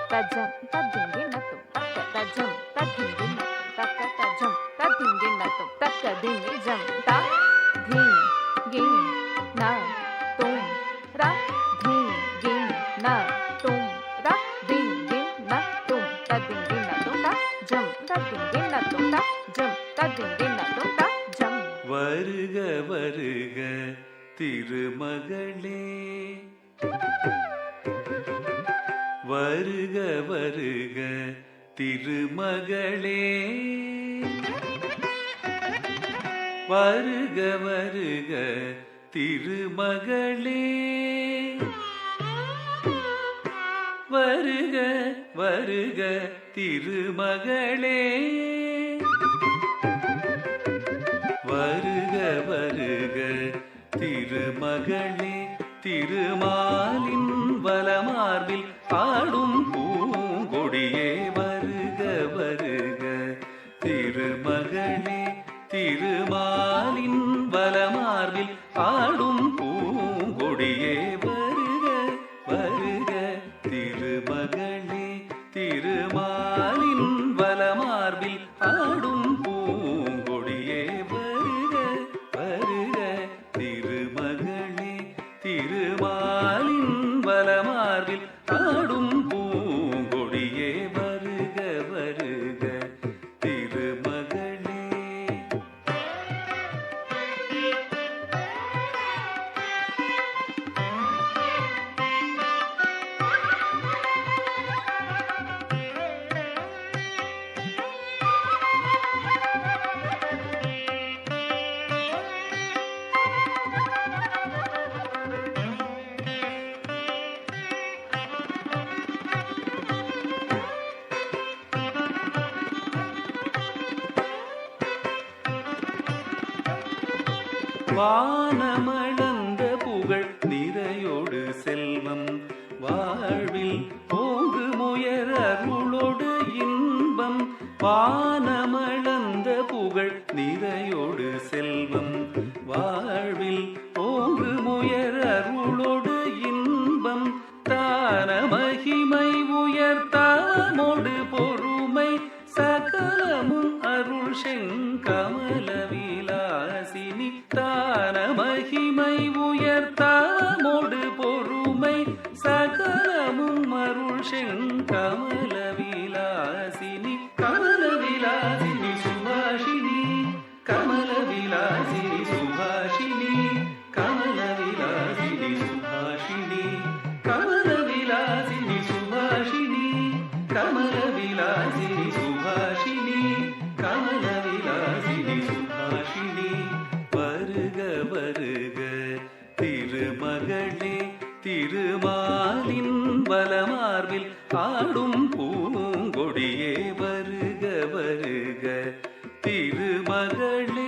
தஜம் தத்திங்கிண்ணத்தும் தக்க தஜம் தத்திங்கிண்ணத்தும் தக்க தஜம் தத்திங்கிண்ணத்தும் தக்க திங்கிஜம் த தி கிங் ந தும் ர தி கிங் ந தும் ர தி கிங் ந தும் தத்திங்கிண்ணத்தும் த ஜம் தத்திங்கிண்ணத்தும் த ஜம் தத்திங்கிண்ணத்தும் த ஜம். வருக வருக திருமகளே, வருக வருக திருமகளே, வருக வருக திருமகளே, வருக வருக திருமகளே, வருக வருக திருமகளே. திருமாலின் வலமார்பில் ஆடும் பூங்கொடியே வருக வருக திருமகளே. திருமாலின் வலமார்பில் ஆடும் பூங்கொடியே வருக வருக திருமகளே. திருமாலின் வலமார்பில் ஆடும் பூங்கொடியே வருக வருக திருமகளே. திருமாலின் வலமார்பில் ஆடும் பூங்கொடியே வருக வருக திருமகளே. வானமளந்த புகழ் நிறையோடு செல்வம் வாழ்வில் போங்கு முயர் அருளோடு இன்பம். வானமளந்த புகழ் நிறையோடு செல்வம் வாழ்வில் போங்கு முயர் அருளோடு இன்பம். தான மகிமை உயர்த்தாமோடு பொறுமை சகலமும் அருள் செங்கமல விலாசினி. தான மகிமை உயர்த்தாமோடு பொறுமை சகலமும் அருள் செங்கமல விலாசினி. கமல விலாசினி சுபாஷினி, கமல விலாசினி சுபாஷினி, கமல விலாசினி சுபாஷினி, கமல விலாசினி சுபாஷினி, கமல விலாசினி சுபாஷினி, கமல விலாசினி சுபாஷினி. வருக வருக திருமகளே. திருமாலின் வலமார்பில் ஆடும் பூங்கொடியே வருக வருக திருமகளே.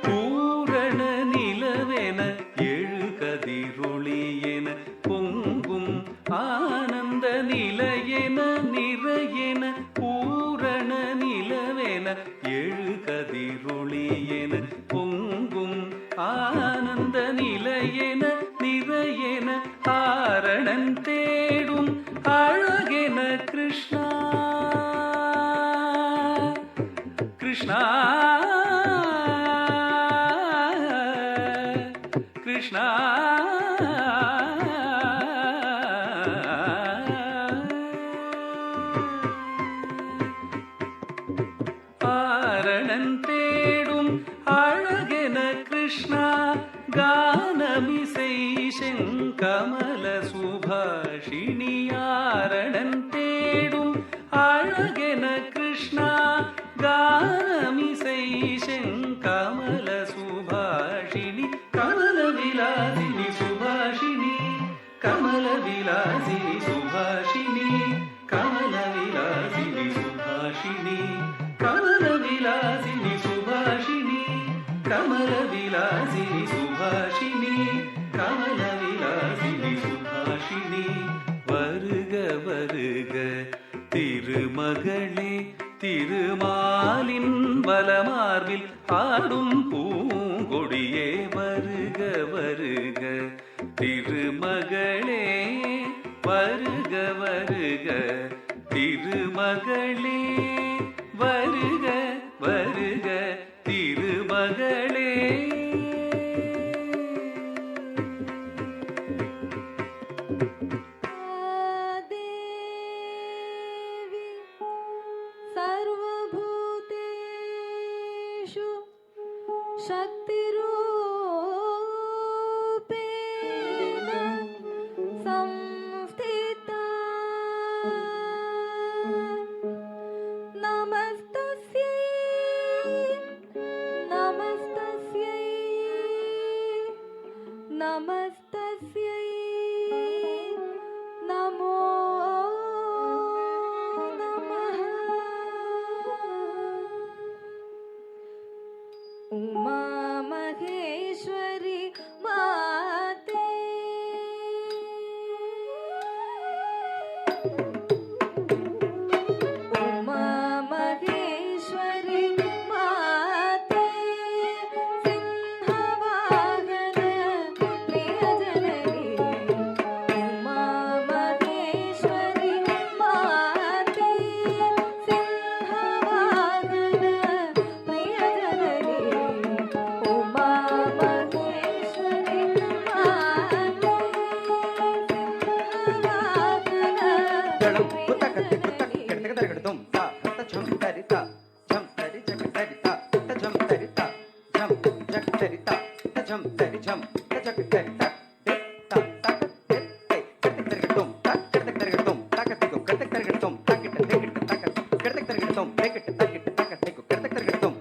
பூரண நிலவென எழு கதிரொளியென பொங்கும் ஆனந்த நிலையென நிறையென. பூரண நிலவென எழு கதிரொளியென பொங்கும் ஆனந்த நிலையென நிறையென. ஆரணன் தேடும் அழகென கிருஷ்ணா கிருஷ்ணா கிருஷ்ணா. ஆரணன் தேடும் அழகென கிருஷ்ணா. கானமிசை செங்கமல சுபாஷினி. ஆரணன் தேடும் அழகென கிருஷ்ணா. கானமிசை செங்கமல சுபாஷினி. கமல விலாசினி சுபாஷினி, கமல விலாசினி ವಿಲಾಸಿನಿ ಸುಭಾಷಿಣಿ ಕಮಲ ವಿಲಾಸಿನಿ ಸುಭಾಷಿಣಿ ಕಮಲ ವಿಲಾಸಿನಿ ಸುಭಾಷಿಣಿ ಕಮಲ ವಿಲಾಸಿನಿ ಸುಭಾಷಿಣಿ ಕಮಲ விலாசினி சுபாஷினி வருக வருக திருமகளே திருமாலின் வலமார்பில் ஆடும் பூங்கொடியே வருக வருக திருமகளே வருக வருக திருமகளே வருக வருக திருமகளே. सर्वभूतेषु शक्तिरूपेण संस्थिता नमस्तस्यै नमस्तस्यै नमस्तस्यै नमो उमा महेश्वरी माते उमा महेश्वरी माते सिंहवाहन प्रियजननी उमा महेश्वरी माते सिंहवाहन प्रियजननी उमा महेश्वरी माते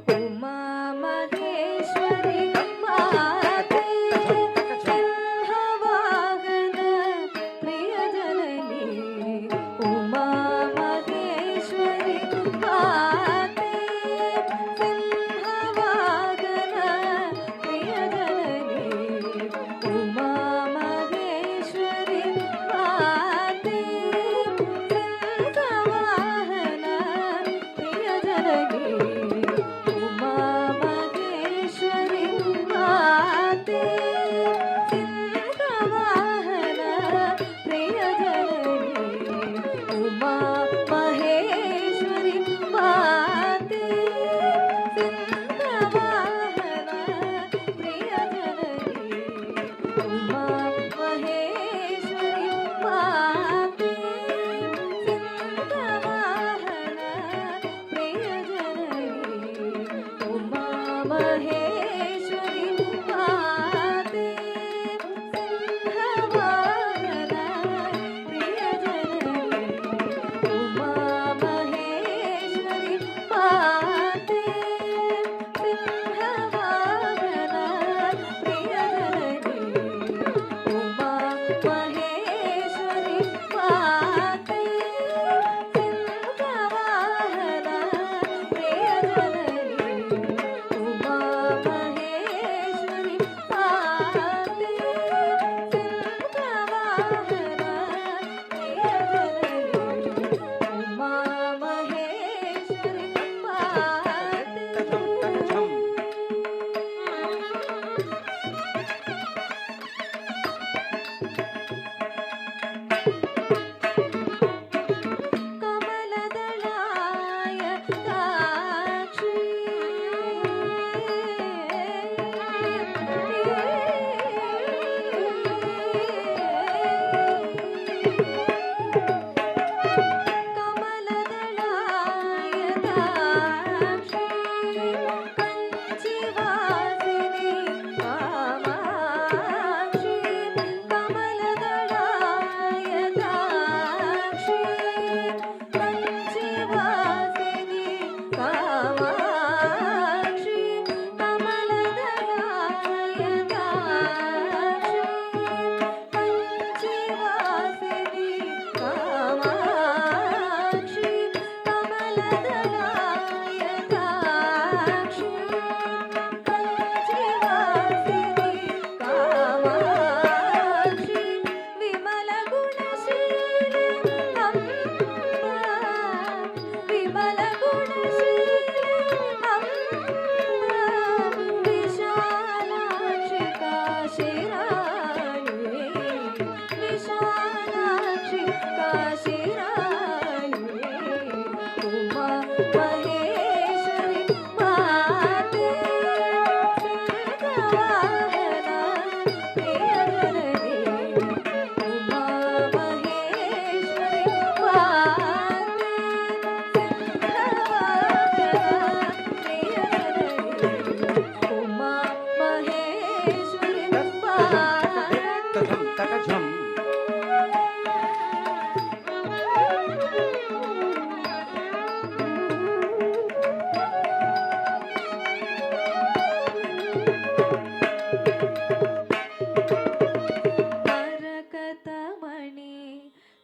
उमा महेश्वरी माते सिंहवाहन प्रियजननी उमा महेश्वरी माते सिंहवाहन प्रियजननी उमा महेश्वरी माते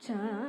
சா